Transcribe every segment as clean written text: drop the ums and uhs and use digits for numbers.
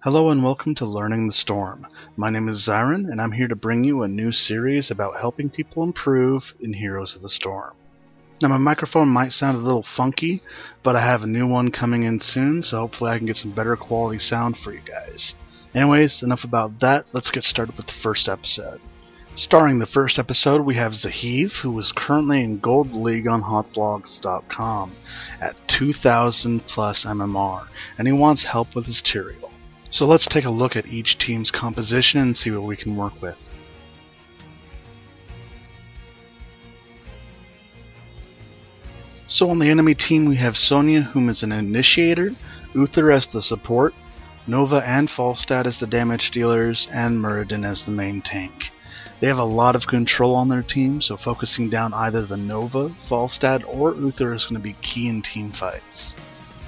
Hello and welcome to Learning the Storm. My name is Xyrin, and I'm here to bring you a new series about helping people improve in Heroes of the Storm. Now my microphone might sound a little funky, but I have a new one coming in soon, so hopefully I can get some better quality sound for you guys. Anyways, enough about that, let's get started with the first episode. Starring the first episode, we have Zeheve, who is currently in Gold League on Hotslogs.com at 2000 plus MMR, and he wants help with his Tyrael. So let's take a look at each team's composition and see what we can work with. So on the enemy team we have Sonya, whom is an initiator, Uther as the support, Nova and Falstad as the damage dealers, and Muradin as the main tank. They have a lot of control on their team, so focusing down either the Nova, Falstad, or Uther is going to be key in team fights.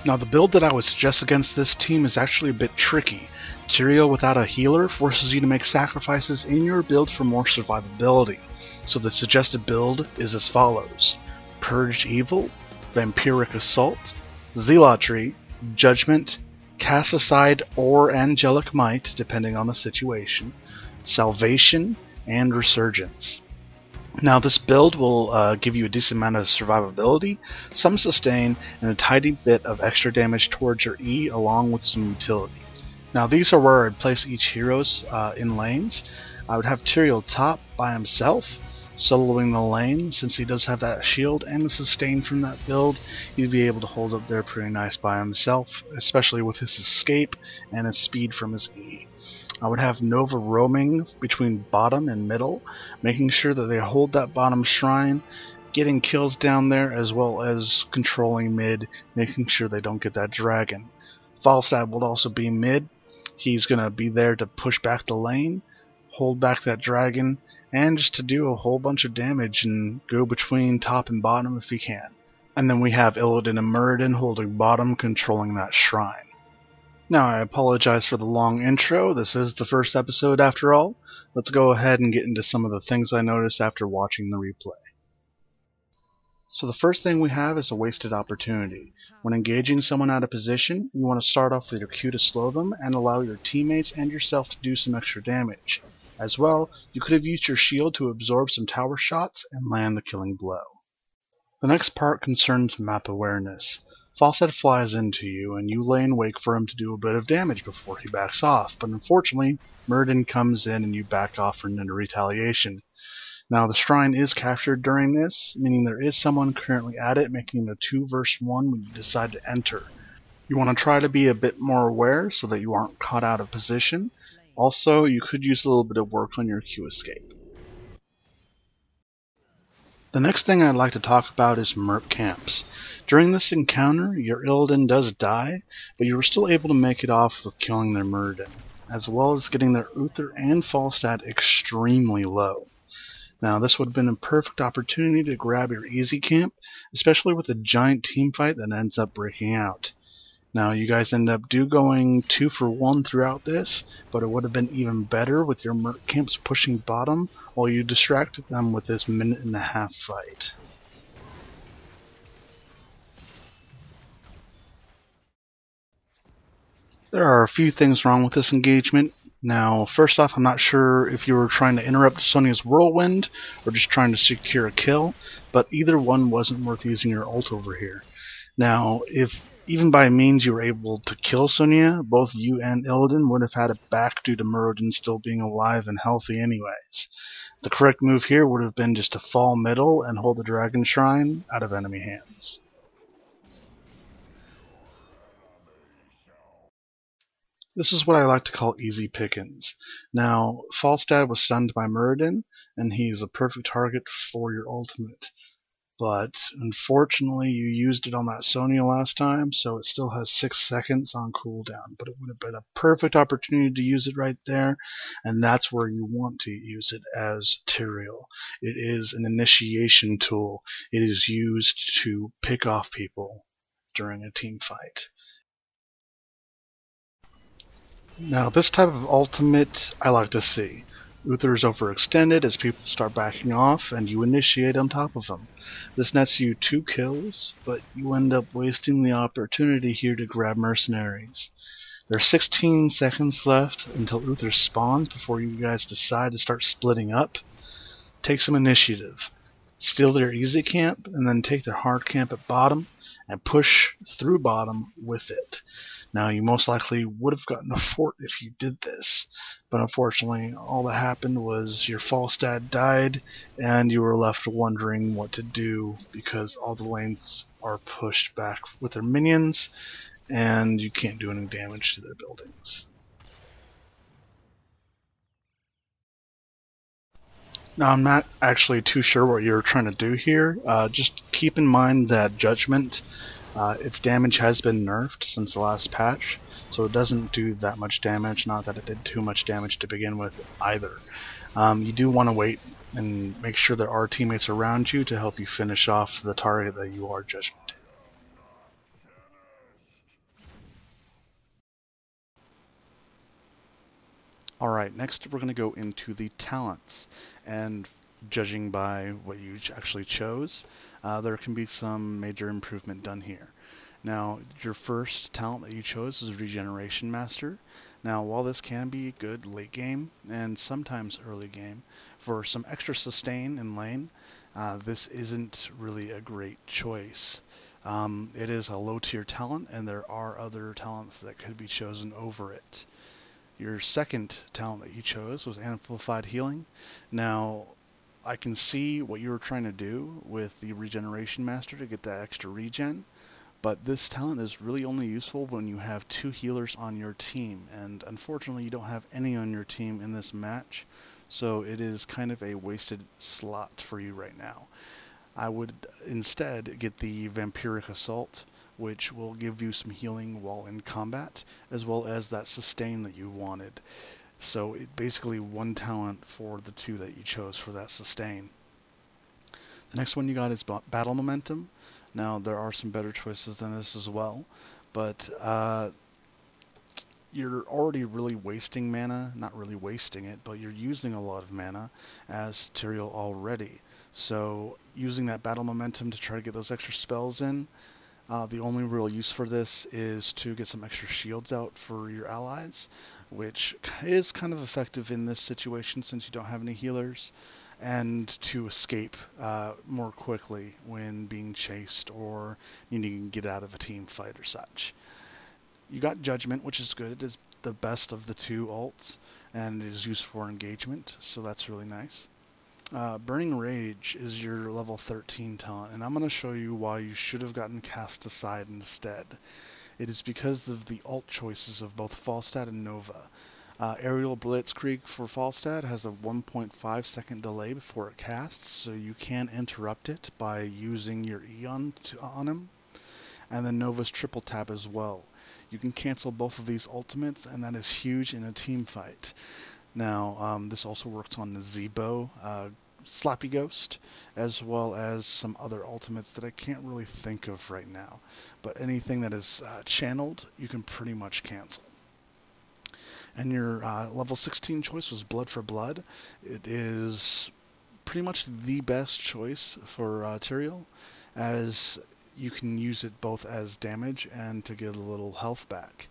Now the build that I would suggest against this team is actually a bit tricky. Tyrael without a healer forces you to make sacrifices in your build for more survivability, so the suggested build is as follows: Purge Evil, Vampiric Assault, Zealotry, Judgment, Cast Aside or Angelic Might depending on the situation, Salvation, and Resurgence. Now this build will give you a decent amount of survivability, some sustain, and a tiny bit of extra damage towards your E along with some utility. Now these are where I'd place each heroes in lanes. I would have Tyrael top by himself, soloing the lane. Since he does have that shield and the sustain from that build, he'd be able to hold up there pretty nice by himself, especially with his escape and his speed from his E. I would have Nova roaming between bottom and middle, making sure that they hold that bottom shrine, getting kills down there, as well as controlling mid, making sure they don't get that dragon. Falstad will also be mid. He's going to be there to push back the lane, hold back that dragon, and just to do a whole bunch of damage and go between top and bottom if he can. And then we have Illidan and Muradin holding bottom, controlling that shrine. Now I apologize for the long intro, this is the first episode after all. Let's go ahead and get into some of the things I noticed after watching the replay. So the first thing we have is a wasted opportunity. When engaging someone out of position, you want to start off with your Q to slow them and allow your teammates and yourself to do some extra damage. As well, you could have used your shield to absorb some tower shots and land the killing blow. The next part concerns map awareness. Falstad flies into you, and you lay in wait for him to do a bit of damage before he backs off, but unfortunately, Muradin comes in and you back off for a retaliation. Now the shrine is captured during this, meaning there is someone currently at it, making it a 2 versus 1 when you decide to enter. You want to try to be a bit more aware so that you aren't caught out of position. Also, you could use a little bit of work on your Q escape. The next thing I'd like to talk about is merc camps. During this encounter, your Illidan does die, but you were still able to make it off with killing their Muradin, as well as getting their Uther and Falstad extremely low. Now this would have been a perfect opportunity to grab your easy camp, especially with a giant team fight that ends up breaking out. Now you guys end up going 2 for 1 throughout this, but it would have been even better with your merc camps pushing bottom while you distracted them with this 1.5-minute fight. There are a few things wrong with this engagement. Now, first off, I'm not sure if you were trying to interrupt Sonya's whirlwind or just trying to secure a kill, but either one wasn't worth using your ult over here. Now, if even by means you were able to kill Sonya, both you and Illidan would have had it back due to Muradin still being alive and healthy anyways. The correct move here would have been just to fall middle and hold the Dragon Shrine out of enemy hands. This is what I like to call easy pickings. Now, Falstad was stunned by Muradin, and he's a perfect target for your ultimate. But, unfortunately, you used it on that Sonya last time, so it still has 6 seconds on cooldown. But it would have been a perfect opportunity to use it right there, and that's where you want to use it as Tyrael. It is an initiation tool. It is used to pick off people during a team fight. Now this type of ultimate I like to see. Uther is overextended as people start backing off and you initiate on top of them. This nets you 2 kills, but you end up wasting the opportunity here to grab mercenaries. There's 16 seconds left until Uther spawns before you guys decide to start splitting up. Take some initiative. Steal their easy camp and then take their hard camp at bottom and push through bottom with it. Now, you most likely would have gotten a fort if you did this, but unfortunately all that happened was your Falstad died and you were left wondering what to do because all the lanes are pushed back with their minions and you can't do any damage to their buildings. Now, I'm not actually too sure what you're trying to do here. Just keep in mind that Judgment, its damage has been nerfed since the last patch, so it doesn't do that much damage, not that it did too much damage to begin with either. You do want to wait and make sure there are teammates around you to help you finish off the target that you are Judgmenting. Alright, next we're going to go into the talents, and judging by what you actually chose, there can be some major improvement done here. Now, your first talent that you chose is Regeneration Master. Now, while this can be good late game, and sometimes early game, for some extra sustain in lane, this isn't really a great choice. It is a low tier talent, and there are other talents that could be chosen over it. Your second talent that you chose was Amplified Healing. Now, I can see what you were trying to do with the Regeneration Master to get that extra regen, but this talent is really only useful when you have 2 healers on your team, and unfortunately you don't have any on your team in this match, so it is kind of a wasted slot for you right now. I would instead get the Vampiric Assault, which will give you some healing while in combat, as well as that sustain that you wanted. So it basically one talent for the 2 that you chose for that sustain. The next one you got is Battle Momentum. Now, there are some better choices than this as well, but you're already really wasting mana. Not really wasting it, but you're using a lot of mana as Tyrael already. So using that Battle Momentum to try to get those extra spells in, the only real use for this is to get some extra shields out for your allies, which is kind of effective in this situation since you don't have any healers, and to escape more quickly when being chased or needing to get out of a team fight or such. You got Judgment, which is good. It is the best of the 2 ults, and it is used for engagement, so that's really nice. Burning Rage is your level 13 talent, and I'm going to show you why you should have gotten Cast Aside instead. It is because of the ult choices of both Falstad and Nova. Aerial Blitzkrieg for Falstad has a 1.5 second delay before it casts, so you can interrupt it by using your E on him. And then Nova's triple tap as well. You can cancel both of these ultimates, and that is huge in a team fight. Now, this also works on the Zebo, Slappy Ghost, as well as some other ultimates that I can't really think of right now. But anything that is channeled, you can pretty much cancel. And your level 16 choice was Blood for Blood. It is pretty much the best choice for Tyrael, as you can use it both as damage and to get a little health back.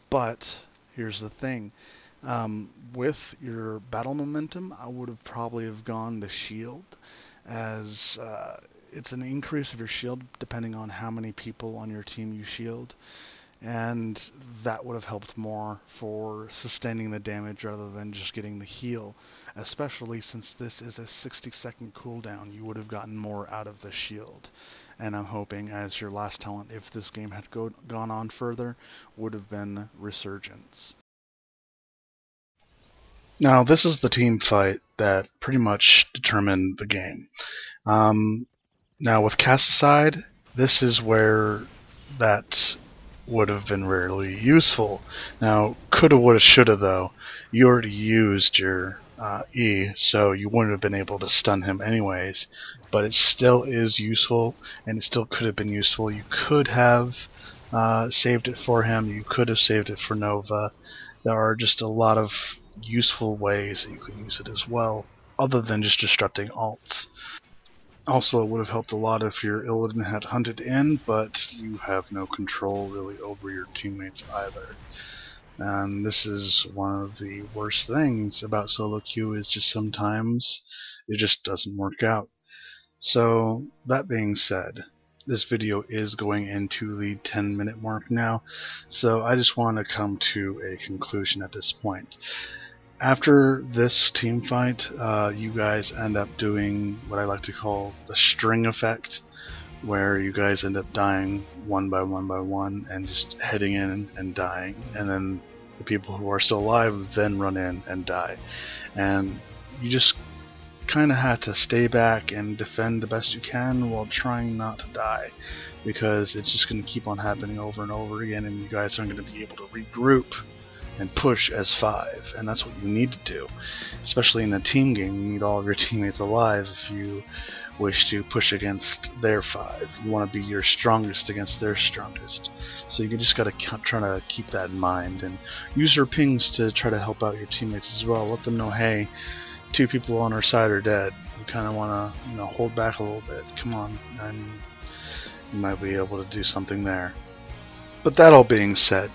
But here's the thing. With your battle momentum, I would have probably have gone the shield, as it's an increase of your shield depending on how many people on your team you shield, and that would have helped more for sustaining the damage rather than just getting the heal, especially since this is a 60-second cooldown. You would have gotten more out of the shield, and I'm hoping as your last talent, if this game had gone on further, would have been Resurgence. Now, this is the team fight that pretty much determined the game. Now, with Cast Aside, this is where that would have been rarely useful. Now, coulda, woulda, shoulda, though. You already used your E, so you wouldn't have been able to stun him anyways. But it still is useful, and it still could have been useful. You could have saved it for him. You could have saved it for Nova. There are just a lot of useful ways that you could use it as well, other than just disrupting ults. Also, it would have helped a lot if your Illidan had hunted in, but you have no control really over your teammates either. And this is one of the worst things about solo queue, is just sometimes it just doesn't work out. So that being said, this video is going into the 10-minute mark now, so I just want to come to a conclusion at this point. After this team fight, you guys end up doing what I like to call the string effect, where you guys end up dying one by one by one and just heading in and dying, and then the people who are still alive then run in and die. And you just kind of have to stay back and defend the best you can while trying not to die, because it's just going to keep on happening over and over again, and you guys aren't going to be able to regroup and push as 5, and that's what you need to do. Especially in a team game, you need all of your teammates alive if you wish to push against their 5. You want to be your strongest against their strongest. So you just got to try to keep that in mind, and use your pings to try to help out your teammates as well. Let them know, hey, 2 people on our side are dead. You kind of want to, hold back a little bit. Come on, and you might be able to do something there. But that all being said,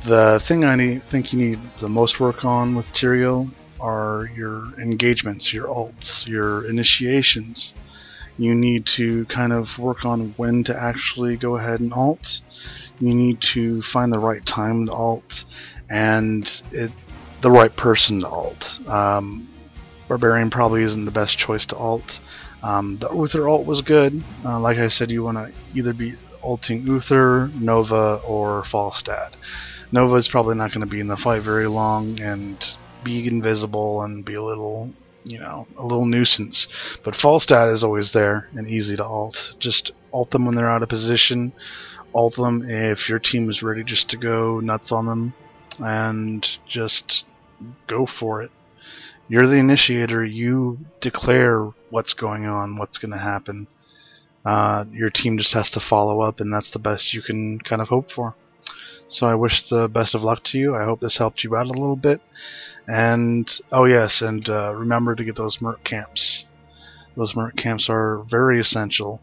the thing I think you need the most work on with Tyrael are your engagements, your ults, your initiations. You need to kind of work on when to actually go ahead and ult. You need to find the right time to ult, and the right person to ult. Barbarian probably isn't the best choice to ult. The Uther ult was good. Like I said, you want to either be ulting Uther, Nova, or Falstad. Nova is probably not going to be in the fight very long and be invisible and be a little, a little nuisance. But Falstad is always there and easy to ult. Just ult them when they're out of position. Ult them if your team is ready just to go nuts on them, and just go for it. You're the initiator. You declare what's going on, what's going to happen. Your team just has to follow up, and that's the best you can kind of hope for. So I wish the best of luck to you. I hope this helped you out a little bit. And, oh yes, and remember to get those merc camps. Those merc camps are very essential.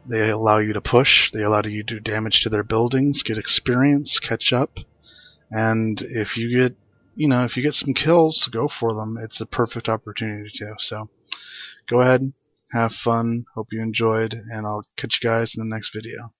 They allow you to push, they allow you to do damage to their buildings, get experience, catch up, and if you get some kills, go for them. It's a perfect opportunity to. So go ahead, have fun, hope you enjoyed, and I'll catch you guys in the next video.